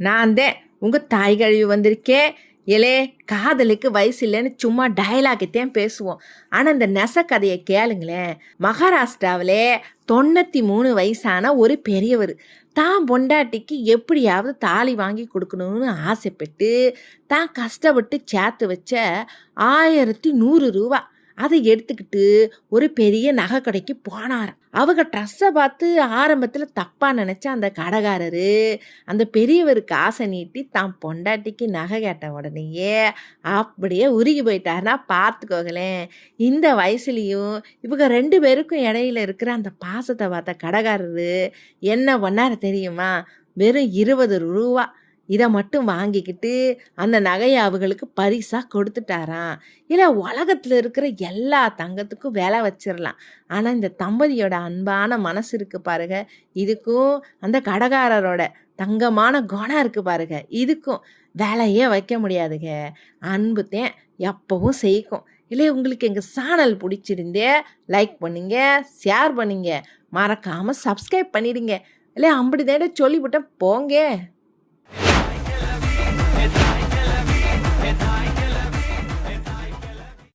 நான் தான் உங்கள் தாய் கழுவி வந்திருக்கேன். ஏலே, காதலுக்கு வயசு இல்லைன்னு சும்மா டயலாகத்தையும் பேசுவோம். ஆனால் இந்த நெசக்கதையை கேளுங்களேன். மகாராஷ்டிராவிலே 93 வயசான ஒரு பெரியவர் தான் பொண்டாட்டிக்கு எப்படியாவது தாலி வாங்கி கொடுக்கணும்னு ஆசைப்பட்டு தான் கஷ்டப்பட்டு சேர்த்து வச்ச 1100 ரூபா அதை எடுத்துக்கிட்டு ஒரு பெரிய நகை கடைக்கு போனாராம். அவங்க ட்ரெஸ்ஸை பார்த்து ஆரம்பத்தில் தப்பாக நினச்ச அந்த கடைக்காரரு அந்த பெரியவருக்கு ஆசை நீட்டி தான் பொண்டாட்டிக்கு நகை கேட்ட உடனேயே அப்படியே உருகி போயிட்டாருன்னா பார்த்துக்கோங்களேன். இந்த வயசுலேயும் இவங்க 2 பேருக்கும் இடையில இருக்கிற அந்த பாசத்தை பார்த்த கடைக்காரரு என்ன பண்ணாரு தெரியுமா? வெறும் 20 ரூபா இதை மட்டும் வாங்கிக்கிட்டு அந்த நகையை அவங்களுக்கு பரிசாக கொடுத்துட்டாராம். இல்லை, உலகத்தில் இருக்கிற எல்லா தங்கத்துக்கும் விலை வச்சிடலாம், ஆனால் இந்த தம்பதியோட அன்பான மனசு இருக்குது பாருங்க, இதுக்கும் அந்த கடைக்காரரோட தங்கமான குணம் இருக்குது பாருங்க, இதுக்கும் விலையே வைக்க முடியாதுங்க. அன்பு தான் எப்பவும் செய்யும். இல்லை, உங்களுக்கு எங்கள் சேனல் பிடிச்சிருந்தே லைக் பண்ணுங்க, ஷேர் பண்ணுங்க, மறக்காமல் சப்ஸ்கிரைப் பண்ணிடுங்க. இல்லை, அப்படி சொல்லிவிட்டேன் போங்க.